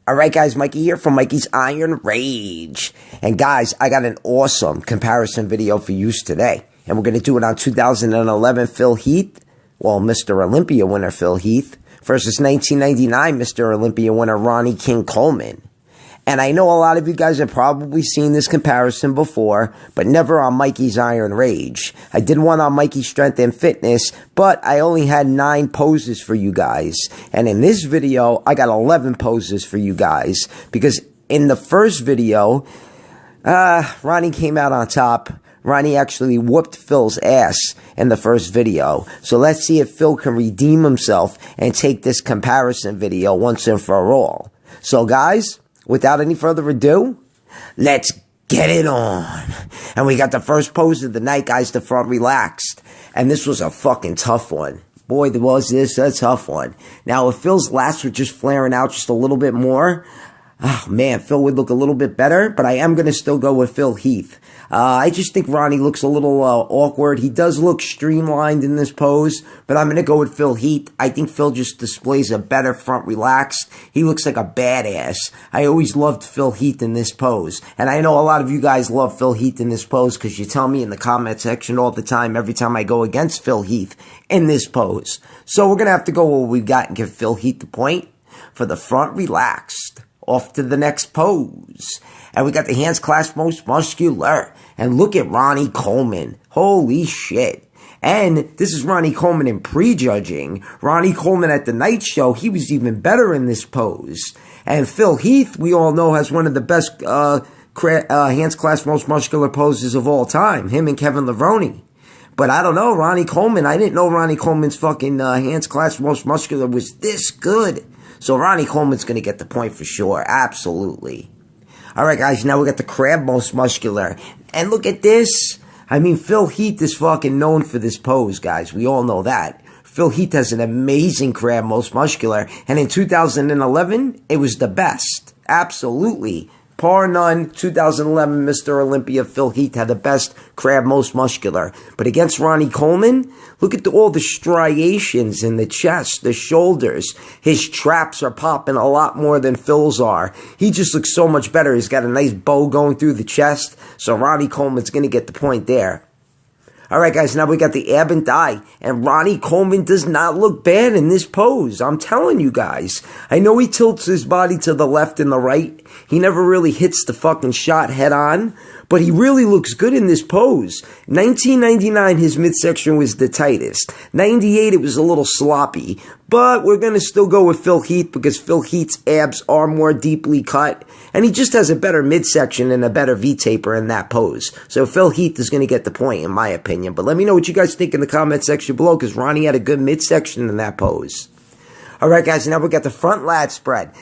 Alright guys, Mikey here from Mikey's Iron Rage. And guys, I got an awesome comparison video for you today. And we're going to do it on 2011 Phil Heath, well, Mr. Olympia winner Phil Heath, versus 1999 Mr. Olympia winner Ronnie King Coleman. And I know a lot of you guys have probably seen this comparison before, but never on Mikey's Iron Rage. I did one on Mikey's Strength and Fitness, but I only had 9 poses for you guys. And in this video, I got 11 poses for you guys. Because in the first video, Ronnie came out on top. Ronnie actually whooped Phil's ass in the first video. So let's see if Phil can redeem himself and take this comparison video once and for all. So guys, without any further ado, let's get it on. And we got the first pose of the night, guys, the front relaxed. And this was a fucking tough one. Boy, was this a tough one. Now, if Phil's lats were just flaring out just a little bit more, oh man, Phil would look a little bit better, but I am going to still go with Phil Heath. I just think Ronnie looks a little awkward. He does look streamlined in this pose, but I'm going to go with Phil Heath. I think Phil just displays a better front relaxed. He looks like a badass. I always loved Phil Heath in this pose, and I know a lot of you guys love Phil Heath in this pose because you tell me in the comment section all the time, every time I go against Phil Heath in this pose. So we're going to have to go with what we've got and give Phil Heath the point for the front relaxed. Off to the next pose. And we got the hands clasped most muscular. And look at Ronnie Coleman. Holy shit. And this is Ronnie Coleman in prejudging. Ronnie Coleman at the night show, he was even better in this pose. And Phil Heath, we all know, has one of the best hands clasped most muscular poses of all time. Him and Kevin Levrone. But I don't know, Ronnie Coleman, I didn't know Ronnie Coleman's fucking hands clasped most muscular was this good. So Ronnie Coleman's going to get the point for sure. Absolutely. All right, guys. Now we got the crab most muscular. And look at this. I mean, Phil Heath is fucking known for this pose, guys. We all know that. Phil Heath has an amazing crab most muscular. And in 2011, it was the best. Absolutely. Par none, 2011 Mr. Olympia Phil Heath had the best crab most muscular. But against Ronnie Coleman, look at all the striations in the chest, the shoulders. His traps are popping a lot more than Phil's are. He just looks so much better. He's got a nice bow going through the chest. So Ronnie Coleman's going to get the point there. All right, guys, now we got the ab and thigh, and Ronnie Coleman does not look bad in this pose. I'm telling you guys. I know he tilts his body to the left and the right. He never really hits the fucking shot head on, but he really looks good in this pose. 1999, his midsection was the tightest. 98, it was a little sloppy, but we're going to still go with Phil Heath because Phil Heath's abs are more deeply cut, and he just has a better midsection and a better V-taper in that pose. So Phil Heath is going to get the point, in my opinion. But let me know what you guys think in the comment section below because Ronnie had a good midsection in that pose. All right, guys, now we got the front lat spread.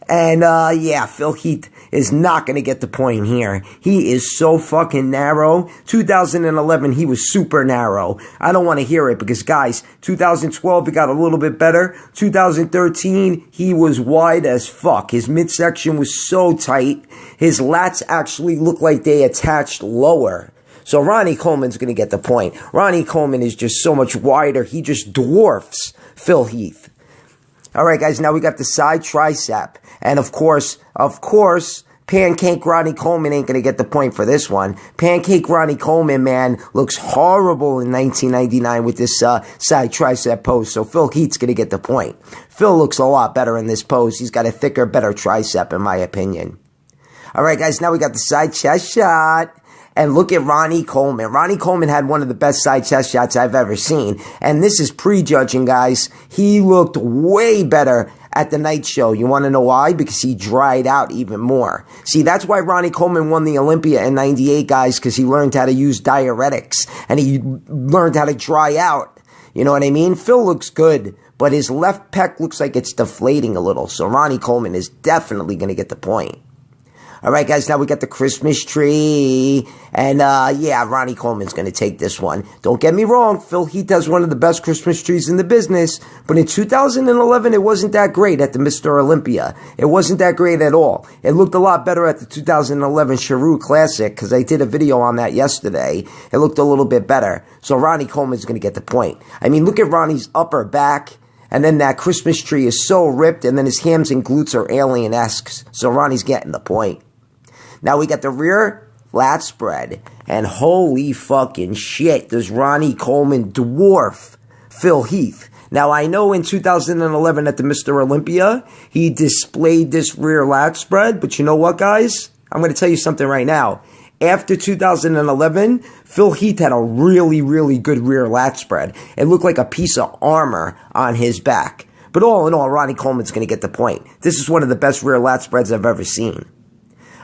And, yeah, Phil Heath is not going to get the point here. He is so fucking narrow. 2011, he was super narrow. I don't want to hear it because, guys, 2012, he got a little bit better. 2013, he was wide as fuck. His midsection was so tight. His lats actually look like they attached lower. So Ronnie Coleman's going to get the point. Ronnie Coleman is just so much wider. He just dwarfs Phil Heath. All right, guys, now we got the side tricep. And of course, Pancake Ronnie Coleman ain't going to get the point for this one. Pancake Ronnie Coleman, man, looks horrible in 1999 with this side tricep pose. So Phil Heath's going to get the point. Phil looks a lot better in this pose. He's got a thicker, better tricep, in my opinion. All right, guys, now we got the side chest shot. And look at Ronnie Coleman. Ronnie Coleman had one of the best side chest shots I've ever seen. And this is prejudging, guys. He looked way better at the night show. You want to know why? Because he dried out even more. See, that's why Ronnie Coleman won the Olympia in 98, guys, because he learned how to use diuretics. And he learned how to dry out. You know what I mean? Phil looks good, but his left pec looks like it's deflating a little. So Ronnie Coleman is definitely going to get the point. All right, guys, now we got the Christmas tree. And, yeah, Ronnie Coleman's going to take this one. Don't get me wrong. Phil Heath has one of the best Christmas trees in the business. But in 2011, it wasn't that great at the Mr. Olympia. It wasn't that great at all. It looked a lot better at the 2011 Cheru Classic because I did a video on that yesterday. It looked a little bit better. So Ronnie Coleman's going to get the point. I mean, look at Ronnie's upper back. And then that Christmas tree is so ripped, and then his hams and glutes are alien-esque. So Ronnie's getting the point. Now we got the rear lat spread. And holy fucking shit, does Ronnie Coleman dwarf Phil Heath. Now, I know in 2011 at the Mr. Olympia, he displayed this rear lat spread. But you know what, guys? I'm going to tell you something right now. After 2011, Phil Heath had a really, really good rear lat spread. It looked like a piece of armor on his back. But all in all, Ronnie Coleman's going to get the point. This is one of the best rear lat spreads I've ever seen.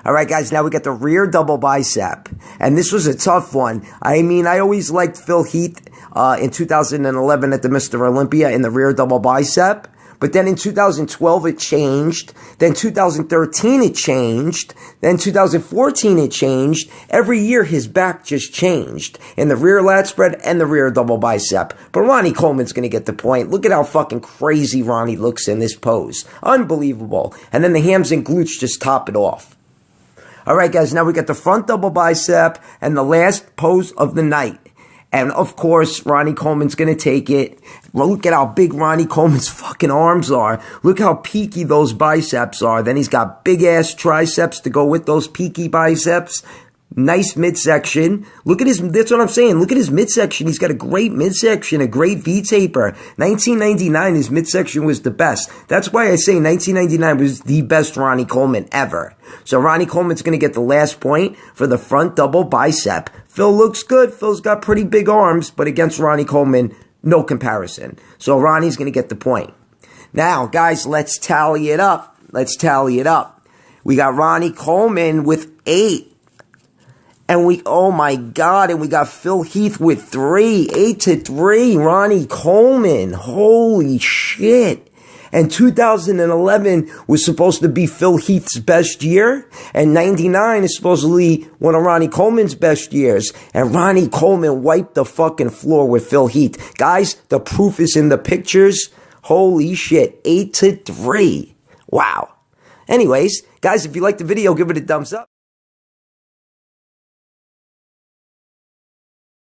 All right, guys, now we got the rear double bicep. And this was a tough one. I mean, I always liked Phil Heath in 2011 at the Mr. Olympia in the rear double bicep. But then in 2012, it changed. Then 2013, it changed. Then 2014, it changed. Every year, his back just changed in the rear lat spread and the rear double bicep. But Ronnie Coleman's going to get the point. Look at how fucking crazy Ronnie looks in this pose. Unbelievable. And then the hams and glutes just top it off. All right, guys, now we got the front double bicep and the last pose of the night. And, of course, Ronnie Coleman's going to take it. Well, look at how big Ronnie Coleman's fucking arms are. Look how peaky those biceps are. Then he's got big-ass triceps to go with those peaky biceps. Nice midsection. Look at his, that's what I'm saying. Look at his midsection. He's got a great midsection, a great V-taper. 1999, his midsection was the best. That's why I say 1999 was the best Ronnie Coleman ever. So Ronnie Coleman's going to get the last point for the front double bicep. Phil looks good. Phil's got pretty big arms, but against Ronnie Coleman, no comparison. So Ronnie's going to get the point. Now, guys, let's tally it up. Let's tally it up. We got Ronnie Coleman with 8. And oh my God, and we got Phil Heath with 3. 8-3, Ronnie Coleman. Holy shit. And 2011 was supposed to be Phil Heath's best year. And 99 is supposedly one of Ronnie Coleman's best years. And Ronnie Coleman wiped the fucking floor with Phil Heath. Guys, the proof is in the pictures. Holy shit. 8-3. Wow. Anyways, guys, if you liked the video, give it a thumbs up.